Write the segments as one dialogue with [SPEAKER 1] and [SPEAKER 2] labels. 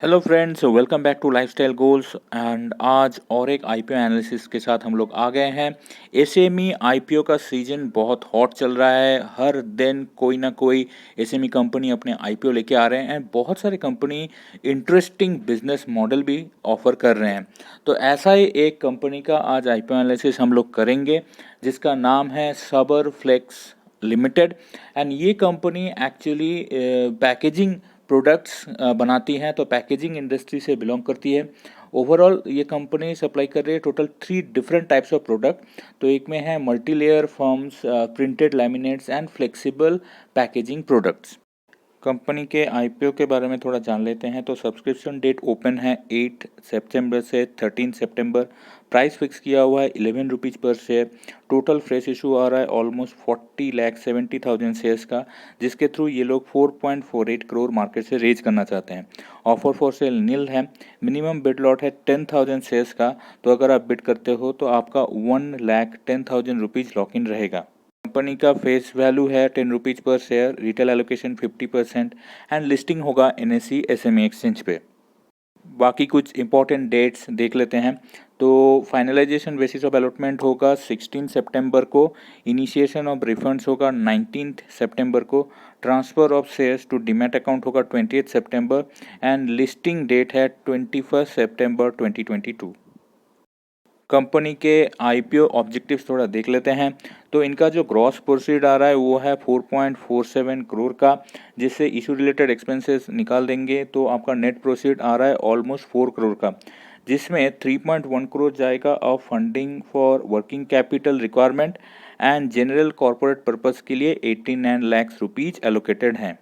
[SPEAKER 1] Hello friends, welcome back to Lifestyle Goals. And आज और एक आईपीओ एनालिसिस के साथ हम लोग आ गए हैं। एसएमई आईपीओ का सीजन बहुत हॉट चल रहा है। हर दिन कोई ना कोई एसएमई कंपनी अपने आईपीओ लेके आ रहे हैं। बहुत सारे कंपनी इंटरेस्टिंग बिजनेस मॉडल भी ऑफर कर रहे हैं। तो ऐसा ही एक कंपनी का आज आईपीओ एनालिसिस हम लोग करेंगे, जिसका नाम है सबर फ्लेक्स लिमिटेड। एंड ये कंपनी एक्चुअली पैकेजिंग प्रोडक्ट्स बनाती हैं, तो पैकेजिंग इंडस्ट्री से बिलोंग करती है। ओवरऑल ये कंपनी सप्लाई कर रही है total 3 different types of product. तो एक में है multi layer forms, printed laminates and flexible packaging products. Company के आईपीओ के बारे में थोड़ा जान लेते हैं। तो सब्सक्रिप्शन डेट ओपन है 8 सितंबर से 13 सितंबर। प्राइस फिक्स किया हुआ है 11 रुपीज़ पर शेयर। टोटल फ्रेश इशू आ रहा है ऑलमोस्ट 40,70,000 शेयर्स का, जिसके थ्रू ये लोग 4.48 करोड़ मार्केट से रेज करना चाहते हैं। ऑफर फॉर सेल नील है। मिनिमम बिड लॉट है 10,000 शेयर्स का। तो अगर आप बिड करते हो तो आपका 1,10,000 रुपीज़ लॉक इन रहेगा। कंपनी का फेस वैल्यू है 10 रुपीज़ पर share. Retail allocation 50% and listing होगा एनएसई एसएमई एक्सचेंज पे। बाकी कुछ इंपॉर्टेंट डेट्स देख लेते हैं। तो फाइनलाइजेशन बेसिस ऑफ अलॉटमेंट होगा 16 सितंबर को। इनिशिएशन ऑफ रिफंड्स होगा 19 सितंबर को। Transfer of shares to demat account होगा 28 सितंबर। एंड लिस्टिंग डेट है 21 सितंबर 2022। कंपनी के आईपीओ ऑब्जेक्टिव्स थोड़ा देख लेते हैं। तो इनका जो ग्रॉस प्रोसीड आ रहा है वो है 4.47 करोड़ का, जिससे इशू रिलेटेड एक्सपेंसेस निकाल देंगे तो आपका नेट प्रोसीड आ रहा है ऑलमोस्ट 4 करोड़ का, जिसमें 3.1 करोड़ जाएगा of funding for working capital requirement and general corporate purpose के लिए 89 लाख रुपीज़ एलोकेटेड हैं।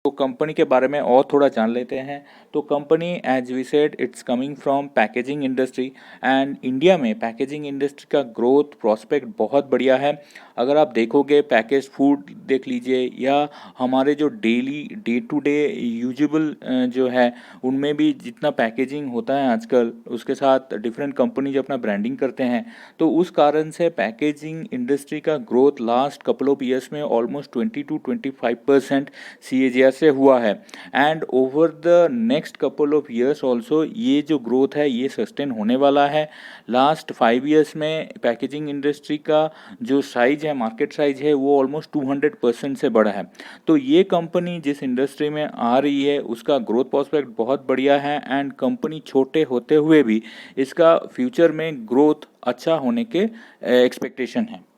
[SPEAKER 1] तो कंपनी के बारे में और थोड़ा जान लेते हैं। तो company as we said it's coming from packaging industry and India में पैकेजिंग इंडस्ट्री का ग्रोथ प्रॉस्पेक्ट बहुत बढ़िया है। अगर आप देखोगे पैकेज फूड देख लीजिए या हमारे जो daily day to day usable जो है उनमें भी जितना पैकेजिंग होता है आजकल, उसके साथ डिफरेंट कंपनी जो अपना ब्रांडिंग करते हैं, तो उस कारण से पैकेजिंग इंडस्ट्री का growth last couple of years में ऑलमोस्ट 20 to 25% CAGR से हुआ है। And over the next couple of years also ये जो ग्रोथ है ये सस्टेन होने वाला है। लास्ट 5 ईयर्स में पैकेजिंग इंडस्ट्री का जो साइज है, मार्केट साइज है, वो ऑलमोस्ट 200% से बढ़ा है। तो ये कंपनी जिस इंडस्ट्री में आ रही है उसका ग्रोथ प्रोस्पेक्ट बहुत बढ़िया है। एंड कंपनी छोटे होते हुए भी इसका फ्यूचर में ग्रोथ अच्छा होने के एक्सपेक्टेशन है।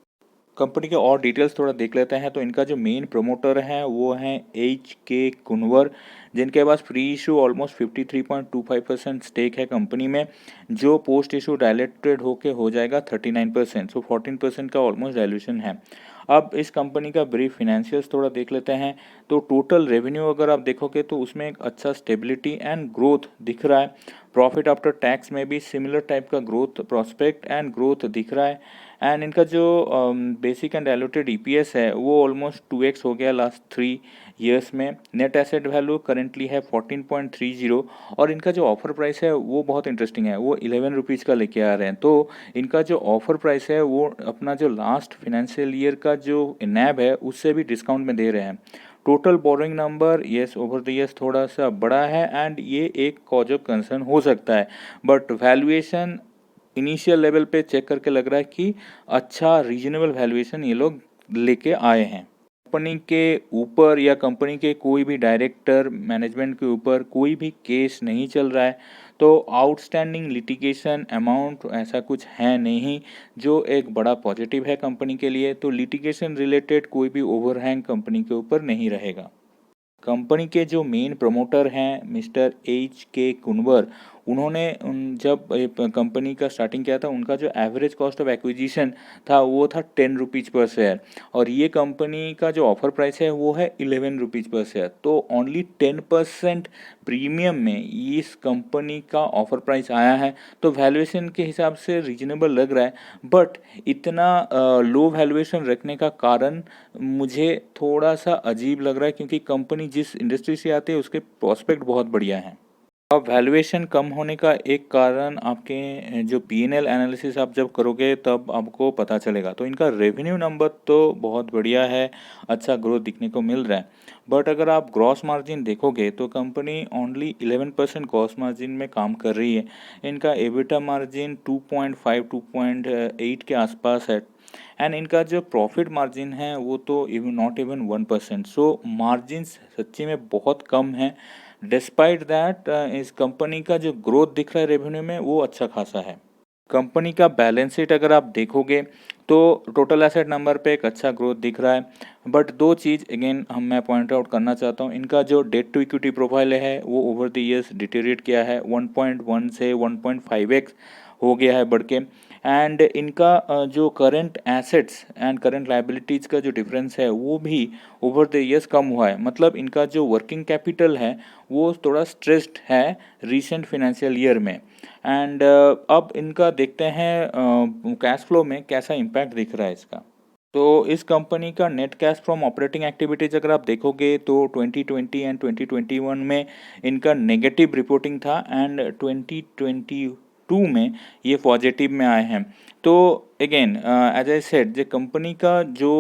[SPEAKER 1] कंपनी के और डिटेल्स थोड़ा देख लेते हैं। तो इनका जो मेन प्रमोटर है वो है HK कुनवर, जिनके पास प्री इशू ऑलमोस्ट 53.25% स्टेक है कंपनी में, जो पोस्ट इशू डायलेटेड होके हो जाएगा 39%। सो 14% का ऑलमोस्ट डायल्यूशन है। अब इस कंपनी का ब्रीफ फिनेंशियल्स थोड़ा देख लेते हैं। तो टोटल रेवेन्यू अगर आप देखोगे तो उसमें एक अच्छा स्टेबिलिटी एंड ग्रोथ दिख रहा है। प्रॉफिट आफ्टर टैक्स में भी सिमिलर टाइप का ग्रोथ प्रॉस्पेक्ट एंड ग्रोथ दिख रहा है। एंड इनका जो बेसिक एंड डाइल्यूटेड EPS है वो ऑलमोस्ट 2x हो गया लास्ट 3 ईयर्स में। नेट एसेट वैल्यू करेंटली है 14.30 और इनका जो ऑफर प्राइस है वो बहुत इंटरेस्टिंग है, वो 11 रुपीज़ का लेके आ रहे हैं। तो इनका जो ऑफर प्राइस है वो अपना जो लास्ट फिनेंशियल ईयर का जो NAV है उससे भी डिस्काउंट में दे रहे हैं। Total borrowing number yes over the years थोड़ा सा बड़ा है एंड ये एक कॉज ऑफ कंसर्न हो सकता है, बट वैल्यूएशन इनिशियल लेवल पे चेक करके लग रहा है कि अच्छा रीजनेबल वैल्यूएशन ये लोग लेके आए हैं। कंपनी के ऊपर या कंपनी के कोई भी डायरेक्टर मैनेजमेंट के ऊपर कोई भी केस नहीं चल रहा है। तो आउटस्टैंडिंग लिटिगेशन अमाउंट ऐसा कुछ है नहीं, जो एक बड़ा पॉजिटिव है कंपनी के लिए। तो लिटिगेशन रिलेटेड कोई भी ओवरहैंग कंपनी के ऊपर नहीं रहेगा। कंपनी के जो मेन प्रमोटर हैं मिस्टर HK कुनवर, उन्होंने जब कंपनी का स्टार्टिंग किया था उनका जो एवरेज कॉस्ट ऑफ एक्विजिशन था वो था 10 रुपीज़ पर शेयर, और ये कंपनी का जो ऑफर प्राइस है वो है 11 रुपीज़ पर शेयर। तो ओनली 10% प्रीमियम में इस कंपनी का ऑफर प्राइस आया है। तो वैल्यूएशन के हिसाब से रीजनेबल लग रहा है, बट इतना लो वैल्यूएशन रखने का कारण मुझे थोड़ा सा अजीब लग रहा है, क्योंकि कंपनी जिस इंडस्ट्री से आती है उसके प्रोस्पेक्ट बहुत बढ़िया हैं। अब वैल्यूएशन कम होने का एक कारण आपके जो पी&एल एनालिसिस आप जब करोगे तब आपको पता चलेगा। तो इनका रेवेन्यू नंबर तो बहुत बढ़िया है, अच्छा ग्रोथ दिखने को मिल रहा है। बट अगर आप ग्रॉस मार्जिन देखोगे तो कंपनी ओनली 11% ग्रॉस मार्जिन में काम कर रही है। इनका एबिटा मार्जिन 2.5 2.8 के आसपास है एंड इनका जो प्रॉफिट मार्जिन है वो तो नॉट इवन 1%। सो मार्जिन सच्ची में बहुत कम है। डिस्पाइट दैट इस कंपनी का जो ग्रोथ दिख रहा है रेवेन्यू में वो अच्छा खासा है। कंपनी का बैलेंस शीट अगर आप देखोगे तो टोटल एसेट नंबर पे एक अच्छा ग्रोथ दिख रहा है। बट दो चीज़ अगेन मैं पॉइंट आउट करना चाहता हूँ, इनका जो डेट टू इक्विटी प्रोफाइल है वो ओवर द ईयर्स डिटेरिएट किया है, 1.1 से 1.5x हो गया है बढ़ के। एंड इनका जो current assets and current liabilities का जो डिफरेंस है वो भी ओवर द ईयर्स कम हुआ है। मतलब इनका जो वर्किंग कैपिटल है वो थोड़ा स्ट्रेस्ड है रिसेंट फाइनेंशियल ईयर में। एंड अब इनका देखते हैं कैश फ्लो में कैसा इम्पैक्ट दिख रहा है इसका। तो इस कंपनी का net cash from operating activities अगर आप देखोगे तो 2020 एंड 2021 में इनका नेगेटिव रिपोर्टिंग था एंड 2022 में ये पॉजिटिव में आए हैं। तो अगेन एज आई सेड जो कंपनी का जो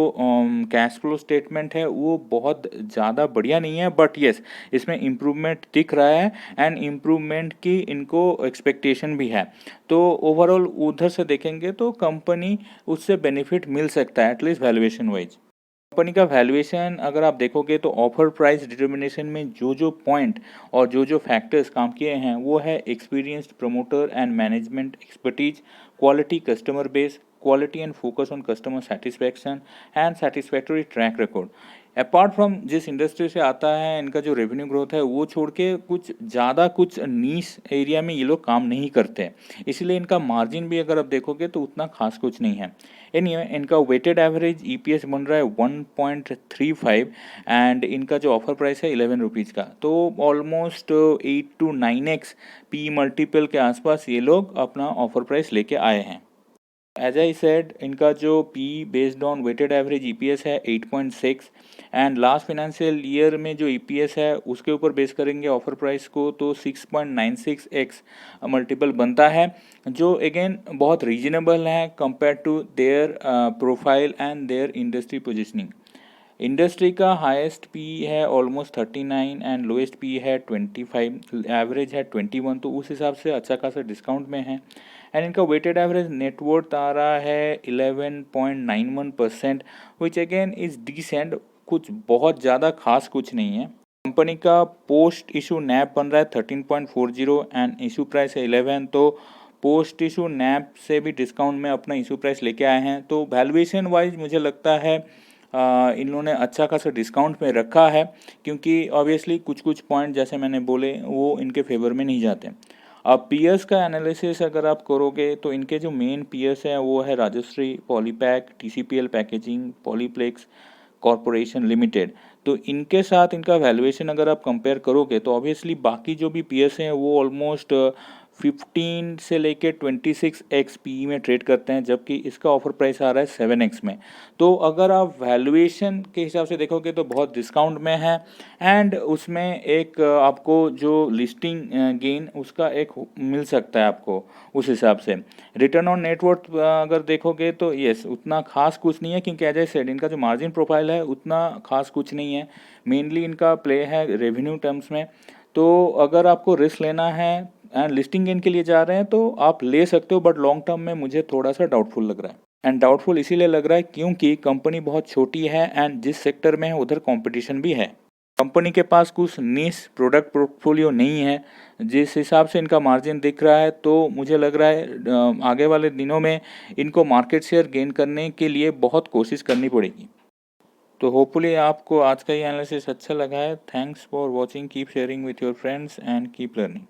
[SPEAKER 1] कैश फ्लो स्टेटमेंट है वो बहुत ज़्यादा बढ़िया नहीं है, बट येस इसमें इम्प्रूवमेंट दिख रहा है एंड इम्प्रूवमेंट की इनको एक्सपेक्टेशन भी है। तो ओवरऑल उधर से देखेंगे तो कंपनी उससे बेनिफिट मिल सकता है एटलीस्ट वैल्यूएशन वाइज। कंपनी का वैल्यूएशन अगर आप देखोगे तो ऑफर प्राइस डिटर्मिनेशन में जो जो पॉइंट और जो जो फैक्टर्स काम किए हैं वो है experienced promoter and management expertise, quality customer base, quality and focus on customer satisfaction and satisfactory track record. Apart from जिस इंडस्ट्री से आता है इनका जो रेवेन्यू ग्रोथ है वो छोड़ के कुछ ज़्यादा कुछ नीश एरिया में ये लोग काम नहीं करते, इसलिए इनका मार्जिन भी अगर आप देखोगे तो उतना खास कुछ नहीं है। एनीवे इनका वेटेड एवरेज ईपीएस बन रहा है 1.35 एंड इनका जो ऑफर प्राइस है 11 रुपीज़ का। तो almost 8 to 9x P multiple के आसपास ये लोग अपना ऑफर प्राइस लेके आए हैं। एज आई सेड इनका जो P based on weighted average EPS है 8.6 एंड लास्ट फाइनेंशियल ईयर में जो ईपीएस है उसके ऊपर बेस करेंगे ऑफर प्राइस को तो 6.96x मल्टीपल बनता है, जो अगेन बहुत रीजनेबल है compare to their profile and their industry positioning. Industry का हाईएस्ट पी है ऑलमोस्ट 39 एंड लोएस्ट पी है 25, एवरेज है 21, तो उस हिसाब से अच्छा खासा डिस्काउंट में है। एंड इनका वेटेड एवरेज नेटवर्थ आ रहा है 11.91%, विच अगेन इज डिसेंट, कुछ बहुत ज़्यादा खास कुछ नहीं है। कंपनी का पोस्ट इशू नैप बन रहा है 13.40 एंड इशू प्राइस है 11, तो पोस्ट इशू नैप से भी डिस्काउंट में अपना इशू प्राइस लेके आए हैं। तो वैल्यूएशन वाइज मुझे लगता है इन्होंने अच्छा खासा डिस्काउंट में रखा है, क्योंकि ऑब्वियसली कुछ कुछ पॉइंट जैसे मैंने बोले वो इनके फेवर में नहीं जाते। अब पीएस का एनालिसिस अगर आप करोगे तो इनके जो मेन पीएस हैं वो है Rajshree, Polypack, TCPL packaging, Polyplex corporation limited. तो इनके साथ इनका वैल्यूएशन अगर आप कंपेयर करोगे तो ऑब्वियसली बाकी जो भी पीएस हैं वो ऑलमोस्ट 15 से लेके 26x पी में ट्रेड करते हैं, जबकि इसका ऑफर प्राइस आ रहा है 7x में। तो अगर आप वैल्यूएशन के हिसाब से देखोगे तो बहुत डिस्काउंट में है एंड उसमें एक आपको जो लिस्टिंग गेन उसका एक मिल सकता है आपको उस हिसाब से। रिटर्न ऑन नेटवर्थ अगर देखोगे तो येस उतना खास कुछ नहीं है, क्योंकि एज आई सेड इनका जो मार्जिन प्रोफाइल है उतना खास कुछ नहीं है, मेनली इनका प्ले है रेवेन्यू टर्म्स में। तो अगर आपको रिस्क लेना है एंड लिस्टिंग गेन के लिए जा रहे हैं तो आप ले सकते हो, बट लॉन्ग टर्म में मुझे थोड़ा सा डाउटफुल लग रहा है। एंड डाउटफुल इसीलिए लग रहा है क्योंकि कंपनी बहुत छोटी है एंड जिस सेक्टर में है उधर कंपटीशन भी है। कंपनी के पास कुछ निश प्रोडक्ट पोर्टफोलियो नहीं है, जिस हिसाब से इनका मार्जिन दिख रहा है तो मुझे लग रहा है आगे वाले दिनों में इनको मार्केट शेयर गेन करने के लिए बहुत कोशिश करनी पड़ेगी। तो होपफुली आपको आज का ये एनालिसिस अच्छा लगा है। Thanks for watching, keep sharing with your friends and keep learning.